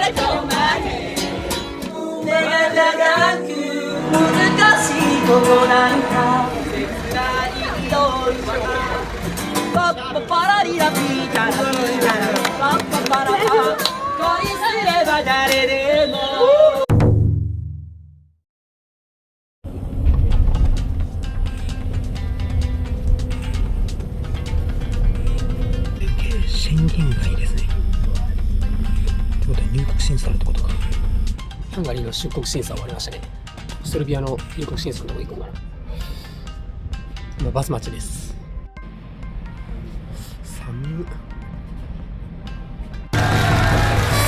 れとまで胸が長く難しいここなんか切ない色パッパパラリラピータラピータラパッパパラパ恋すれば誰でも宣言外ですね。ってことは入国審査あるってことか。ハンガリーの出国審査終わりましたね。セルビアの入国審査のとこ行こうかな。今バス待ちです。寒っ。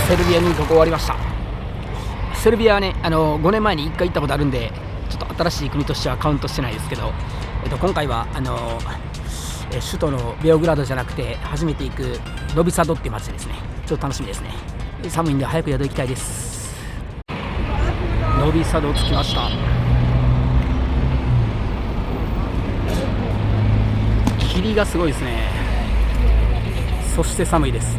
セルビア入国終わりました。セルビアはね、5年前に1回行ったことあるんで、ちょっと新しい国としてはカウントしてないですけど、今回は首都のベオグラードじゃなくて初めて行くノビサドっていう街ですね。ちょっと楽しみですね。寒いんで早く宿行きたいです。ノビサド着きました。霧がすごいですね。そして寒いです。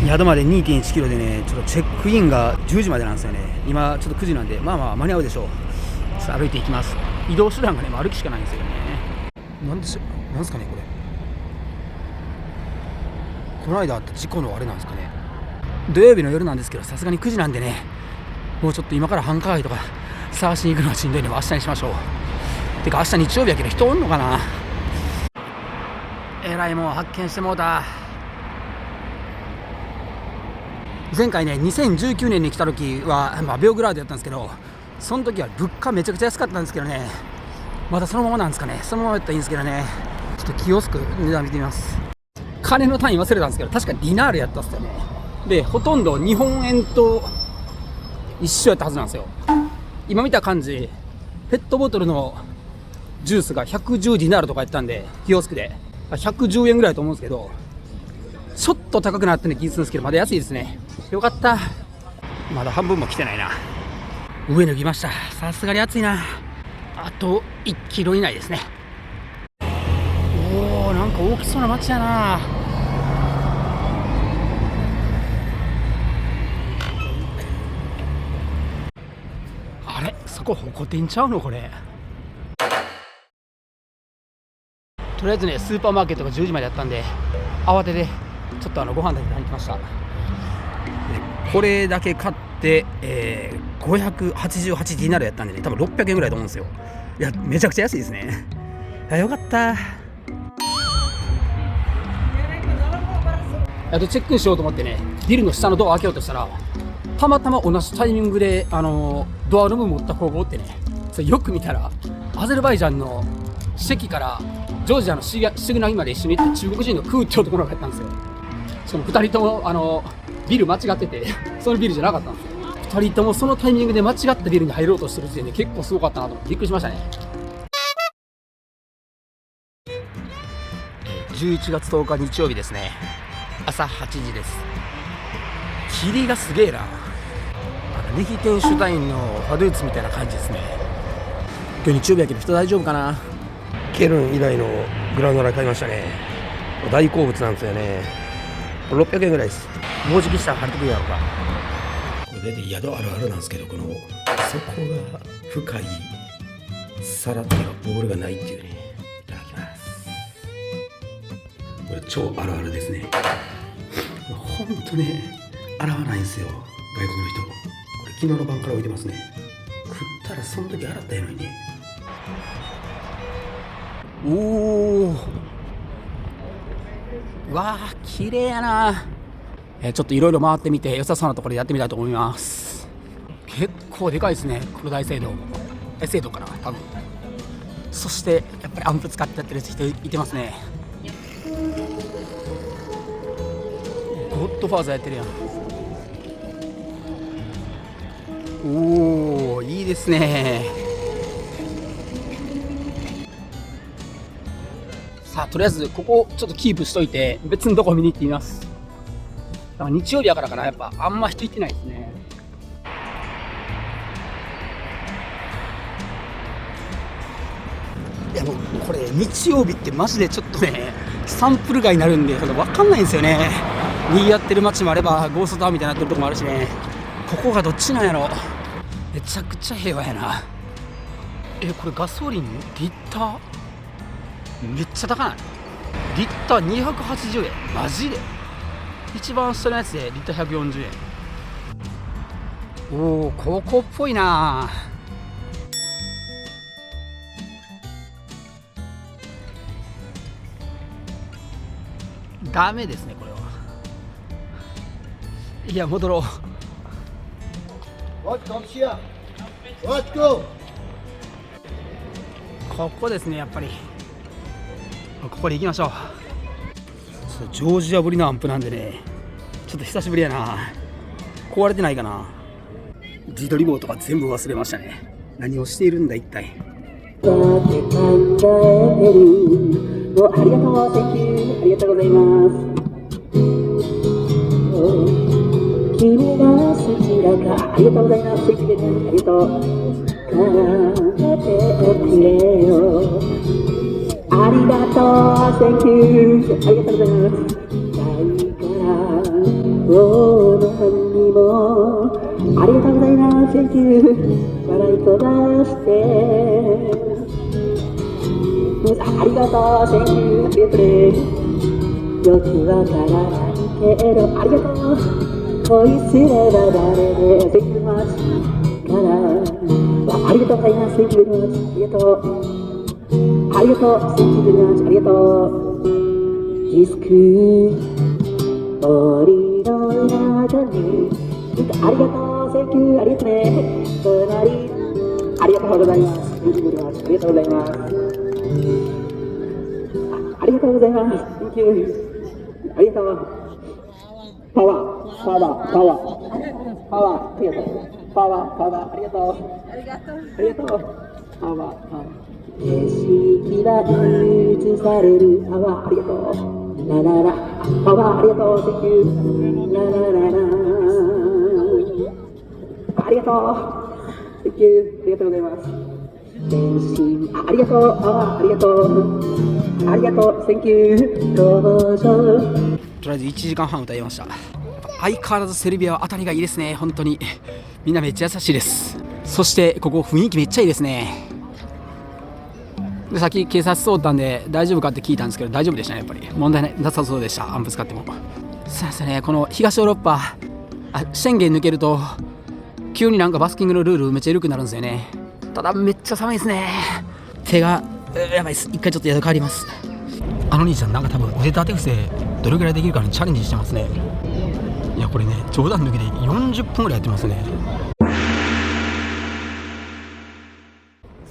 宿まで 2.1 キロでね、ちょっとチェックインが10時までなんですよね。今ちょっと9時なんで、まあ間に合うでしょう。さあ歩いていきます。移動手段がね、歩きしかないんですよね。なんですかねこれ。この間あった事故のあれなんですかね。土曜日の夜なんですけど、さすがに9時なんでね、もうちょっと今から繁華街とか探しに行くのはしんどいので明日にしましょう。てか明日日曜日やけど人おんのかな。えらいもん発見してもうた。前回ね2019年に来た時は、ベオグラードやったんですけど、その時は物価めちゃくちゃ安かったんですけどね、まだそのままなんですかね。そのままやったらいいんですけどね。ちょっとキオスク値段見てみます。金の単位忘れたんですけど、確かディナールやったっすよね。でほとんど日本円と一緒やったはずなんですよ。今見た感じペットボトルのジュースが110ディナールとかやったんで、キオスクで110円ぐらいだと思うんですけど、ちょっと高くなってる気がするんですけど、まだ安いですね。よかった。まだ半分も来てないな。上脱ぎました。さすがに暑いな。あと1キロ以内ですね。おー、なんか大きそうな街やな。あれ、そこホコ天ちゃうのこれ。とりあえずね、スーパーマーケットが10時までやったんで、慌ててちょっとご飯だけ買いに来ました。これだけ買って、588ディナールやったんでね、多分600円ぐらいと思うんですよ。いや、めちゃくちゃ安いですね。よかった。あとチェックインしようと思ってね、ビルの下のドア開けようとしたら、たまたま同じタイミングでドアノブ持った子がおってね、それよく見たらアゼルバイジャンのシェキからジョージアのシグナギまで一緒に行った中国人のクーって男の子がやったんですよ。しかも2人ともビル間違ってて、そのビルじゃなかったんですよ。2人ともそのタイミングで間違ったビルに入ろうとしてる時点で結構すごかったなと思ってびっくりしましたね。11月10日日曜日ですね。朝8時です。霧がすげえな。リヒテンシュタインのファドゥーツみたいな感じですね。今日日曜日やけど人大丈夫かな。ケルン以来のグラノラ買いましたね。大好物なんですよね。600円ぐらいです。もうじきしたら晴れてくるやろうか。これで宿あるあるなんですけど、この底が深い皿っていうかボールがないっていうね。いただきます。これ超あるあるですね。ほんとね、洗わないんですよ、外国の人。これ昨日の晩から置いてますね。食ったらその時洗ったやのにね。おー、うわー、綺麗やな。ちょっといろいろ回ってみて良さそうなところでやってみたいと思います。結構でかいですね、黒大聖堂。聖堂かな多分。そしてやっぱりアンプ使ってやってる人いてますね。ゴッドファーザーやってるやん。おー、いいですね。さあ、とりあえずここちょっとキープしといて別のとこ見に行ってみます。だから日曜日やからかな、やっぱあんま人行ってないですね。いやもうこれ日曜日ってマジでちょっとねサンプル外になるんで分かんないんですよね。賑わってる街もあればゴーストタウンみたいになってるとこもあるしね。ここがどっちなんやろ。めちゃくちゃ平和やな。これガソリンリッターめっちゃ高ない？リッター280円。マジで？一番下のやつでリッター140円。おお、高校っぽいな。ダメですねこれは。いや戻ろう。ここですねやっぱり。ここで行きましょう。ジョージアぶりのアンプなんでね、ちょっと久しぶりやな。壊れてないかな。自撮り棒とか全部忘れましたね。何をしているんだ一体。もうありがとう、センキュー、ありがとうございます。君が好きだから、ありがとうございます。センキュー、ありがとう。叶えてくれよ。ありがとう、センキュー、ありがとうございます。ないからどの半にもありがとうございます。センキュー、笑い飛ばして。ありがとう、センキュー、ありがとうね。よくわからないけど、ありがとう。恋すれば誰で、センキューマッチから。ありがとうございます、センキューマッチ、ありがとう。ありがとう、センキューマッチ、ありがとう。ディスク、森の中に、ありがとう、センキュー、ありがとうね。隣、ありがとうございます。センキューマッチ、ありがとうございます。ありがとうございます。Thank you。ありがとう。パワー、パワー、パワー、パワー、ありがとう。パワー、パワー、ありがとう。ありがとう。ありがとう。パワー、パワー。景色が映されるパワー、ありがとう。ラララ、パワー、ありがとう。Thank you。ララララ。ありがとう。Thank you。ありがとうございます。全身、ありがとう。パワー、ありがとう。ありがとう、センキュー、どうぞ。とりあえず1時間半歌いました。相変わらずセルビアは当たりがいいですね。本当にみんなめっちゃ優しいです。そしてここ雰囲気めっちゃいいですね。でさっき警察通ったんで大丈夫かって聞いたんですけど、大丈夫でしたね。やっぱり問題なさそうでした。アンプ使っても。そうですね、この東ヨーロッパ、宣言抜けると急になんかバスキングのルールめっちゃ緩くなるんですよね。ただめっちゃ寒いですね。手がやばいです。一回ちょっと宿帰ります。あの兄ちゃんなんか多分腕立て伏せどれぐらいできるかにチャレンジしてますね。いやこれね、冗談抜きで40分ぐらいやってますね。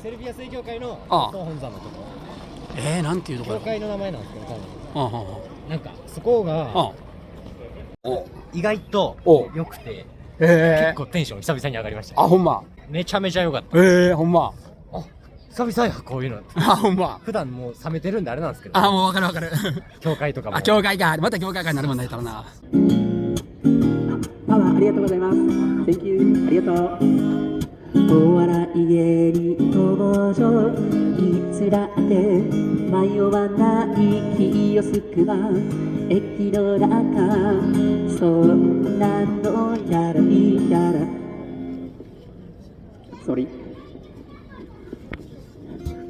セルビア正教会のああ総本山のとこ。なんていうところ。教会の名前なんですけど、多分なんかそこが意外と良くて、結構テンション久々に上がりました。ほんま。めちゃめちゃ良かった。ほんま。久々やこういうの。ほんま。普段もう冷めてるんであれなんですけど。もう分かる分かる。教会とかも。教会か。また教会かになるもんね、たらな。パワー、ありがとうございます。Thank you。ありがとう。お笑い芸に登場。いつだって迷わない気を救わ駅の中。そんなのやらいいやら。Sorry。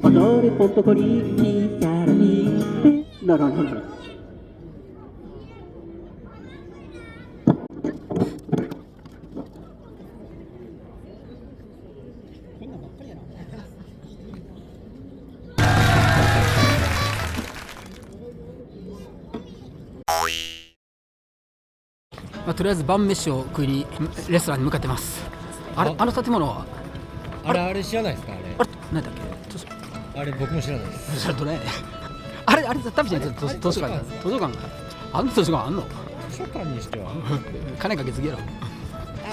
踊るポンポコリーやらいい。No no no no。とりあえず晩飯を食いにレストランに向かってます。あの建物はあれ知らないですか？何だっけ？あれ僕も知らないです。それどれ？あれ食べちゃう。図書館があの図書館あんの？図書館にしては金かけすぎやろ。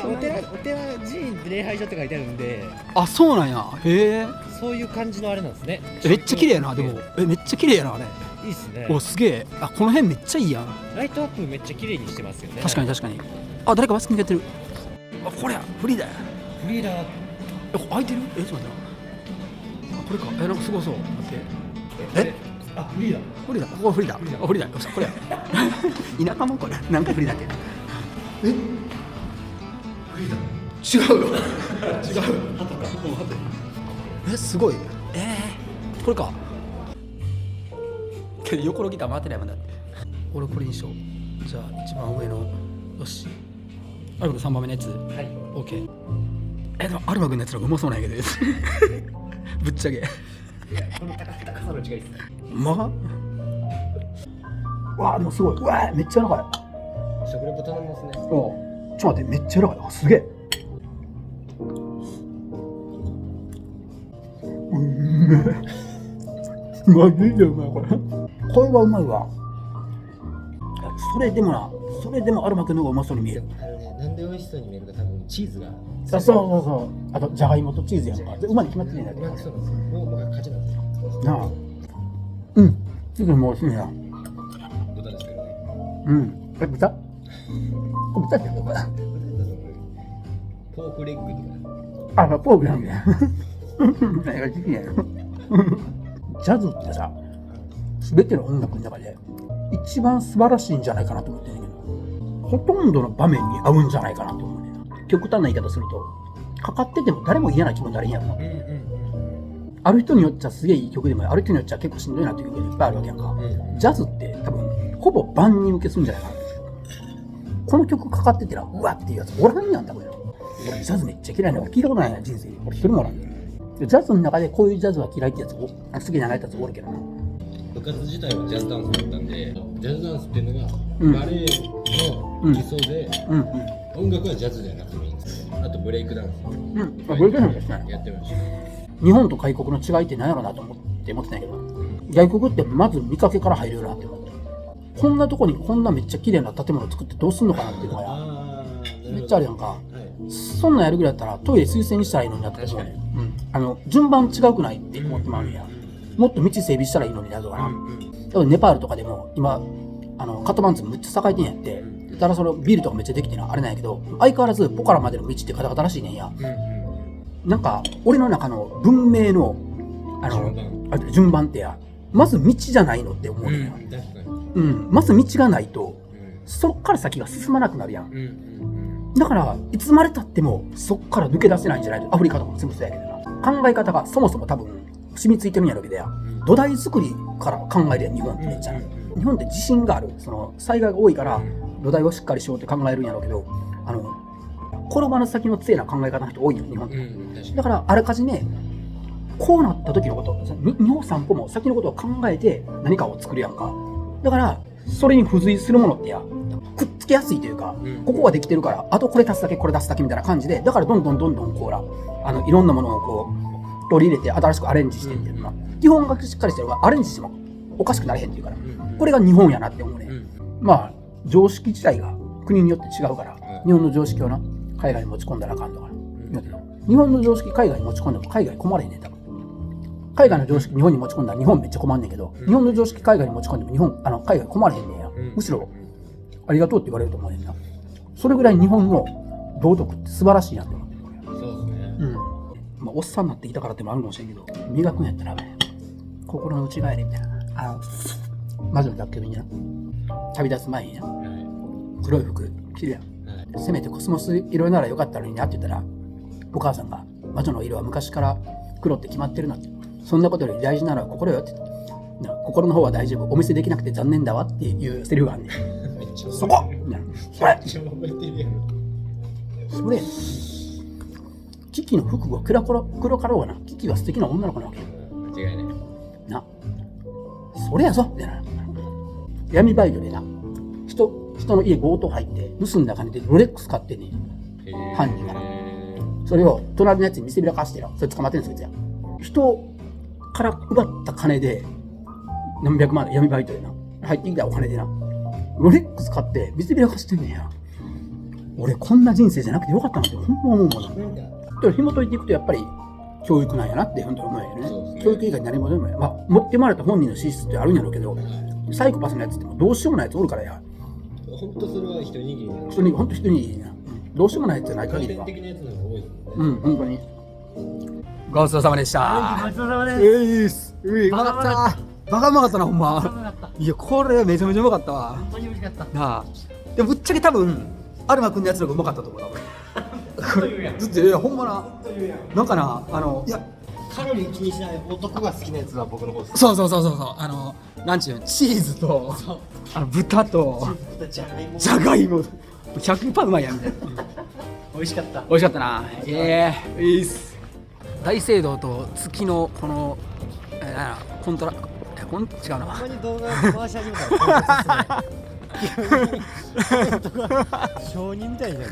お寺寺院って礼拝所って書いてあるんで。そうなんや。へえ。そういう感じのあれなんですね。めっちゃ綺麗やな。でもめっちゃ綺麗やなあれ。いいっすね。すげえ。この辺めっちゃいいやん。ライトアップめっちゃ綺麗にしてますよね。確かに確かに。誰かバスキングやってる。これやフリーだよ。フリーダー開いてる？ちょっと待ってな。これか。なんかすごそう。待って。あ、フリーだ。フリーだ、ここフリーだ。あ、フリーだ。よっしゃ、これや。田舎もんこれ。何回フリーだっけ。フリーだ。違うよ。違うよ。すごい。これか。けど横のギター回ってないもんだって。俺これにしよう。じゃあ一番上の。よし。アルバ3番目のやつ。はい。オッケー。でもアルバ君のやつの方がうまそうなんやけど。ぶっちゃけ。この高さの違いですね。まあ。わあ、でもすごい。うわあ、めっちゃ長い。食レポ頼みますね。ちょっと待って、めっちゃ長い。あ、すげえ。マジでうまいこれ。これはうまいわ。それでもアルバ君の方がうまそうに見える。なんで美味しそうに見えるか、多分チーズが。そうそうそう。あとじゃがいもとチーズやんか。うまいに決まってるんだけど。そうなんですよ。もう勝ちなんですよ。なあ。うん。チーズも美味しいな。豚ですけどね。うん。豚？豚ってどこだ？ポークレッグとか。あ、ポークなんだよ。何が好きやよ。ジャズってさ、全ての音楽の中で一番素晴らしいんじゃないかなと思ってんだけど、ほとんどの場面に合うんじゃないかなと思うねんな。極端な言い方すると、かかってても誰も嫌な気分になれんやろな。ある人によっちゃすげえいい曲でもある人によっちゃ結構しんどいなっていう曲がいっぱいあるわけやんか。ジャズって多分ほぼ万人受けするんじゃないかな。この曲かかっててな、うわっていうやつおらんやん、多分。俺ジャズめっちゃ嫌いなの聞いたことないな、人生に。俺一人もおらんねん。ジャズの中でこういうジャズは嫌いってやつ好きじゃないってやつおるけどな。部活自体はジャズダンスだったんで、ジャズダンスっていうのがバレエの基礎で、音楽はジャズじゃなくてもいいんですよ。あとブレイクダンス、ブレイクダンスですね。やってました。日本と外国の違いって何やろなと思ってたんやけど、外国ってまず見かけから入るよなって思って、こんなとこにこんなめっちゃ綺麗な建物を作ってどうすんのかなっていうのがめっちゃあるやんか。そんなんやるぐらいだったらトイレ推薦にしたらいいのになって思うね。順番違くないって思ってまうんや。もっと道整備したらいいのになとかな。ネパールとかでも今カトマンズめっちゃ栄えてんやって、だからそのビルとかめっちゃできてるのあれなんやけど、相変わらずポカラまでの道ってガタガタらしいねんや。なんか俺の中の文明の順番ってや、まず道じゃないのって思うねんや。まず道がないとそっから先が進まなくなるやん。だからいつまでたってもそっから抜け出せないんじゃないと。アフリカとかも全部そうやけどな。考え方がそもそも多分染みついてるんやろうけどや、土台作りから考えるやん日本ってめっちゃ。日本って地震がある、その災害が多いから土台をしっかりしようって考えるんやろうけど、転ばぬ先の強いな考え方の人多いよ日本って。だからあらかじめこうなった時のこと2歩3歩も先のことを考えて何かを作るやんか。だからそれに付随するものってやくっつけやすいというか、ここができてるからあとこれ足すだけこれ足すだけみたいな感じで、だからどんどんこういろんなものをこう取り入れて新しくアレンジしてっていうのが、基本がしっかりしてるからアレンジしてもおかしくなれへんっていうから、これが日本やなって思うね。まあ常識自体が国によって違うから、日本の常識をな海外に持ち込んだらあかんとか言うけど、日本の常識海外に持ち込んでも海外困れへんねん多分。海外の常識日本に持ち込んだら日本めっちゃ困んねんけど、日本の常識海外に持ち込んでも海外困れへんねんや。むしろありがとうって言われると思うねんな。それぐらい日本の道徳って素晴らしいなって思ってる。そうですね。まあおっさんになってきたからってもあるかもしれんけど、磨くんやったら心の内側やねみたいな。魔女の宅急便にな旅立つ前にな、黒い服着るやん。せめてコスモス色ならよかったのになって言ったら、お母さんが魔女の色は昔から黒って決まってるなって、そんなことより大事なのは心よって心の方は大丈夫、お見せできなくて残念だわっていうセリフがあんねん。そこそれキキの服が黒かろうがな、キキは素敵な女の子なわけよ。間違いないな、それやぞみたいな。闇バイトでな、人の家強盗入って盗んだ金でロレックス買ってんねん犯人がな。それを隣のやつに見せびらかしてよ、それ捕まってんすよ。人から奪った金で何百万闇バイトでな入ってきたお金でなロレックス買って見せびらかしてんねんや。俺こんな人生じゃなくてよかったなってほんま思うもんな。だから紐解いていくとやっぱり教育なんやなって本当に思うよね。教育以外に何もでもない。まあ持ってもらった本人の資質ってあるんやろうけど、サイコパスのやつってもどうしようもないやつおるからや。本当それは一握りなの。本当一握りな。どうしようもないやつじゃない限りは。的なやつの方が多いですね。本当に。ごちそうさまでした。ごちそうさまです。よかった。バカうまかったなほんま。うまかったいやこれめちゃめちゃうまかったわ本当に美味しかったなあ。でもぶっちゃけ多分アルマ君のやつの方がうまかったと思う多分ずっといやほんまななんかないやカロリー気にしない男が好きなやつは僕の方ですそうなんちゅうチーズと豚とじゃがいもじゃがいも100%うまいやんみたいな美味しかった美味しかったな。いいっす。大聖堂と月のこのコントラ違うたな。まに動画回し始めたら小人みたいになる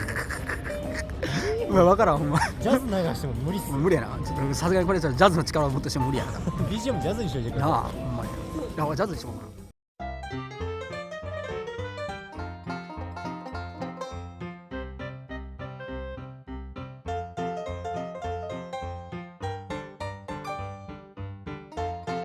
分からんほんま。ジャズ流しても無理っす無理やな。ちょっとさすがにこれじゃジャズの力をもっとしても無理やな。BGM ジャズにしといてくれなあほんまに。いやジャズにしようかな。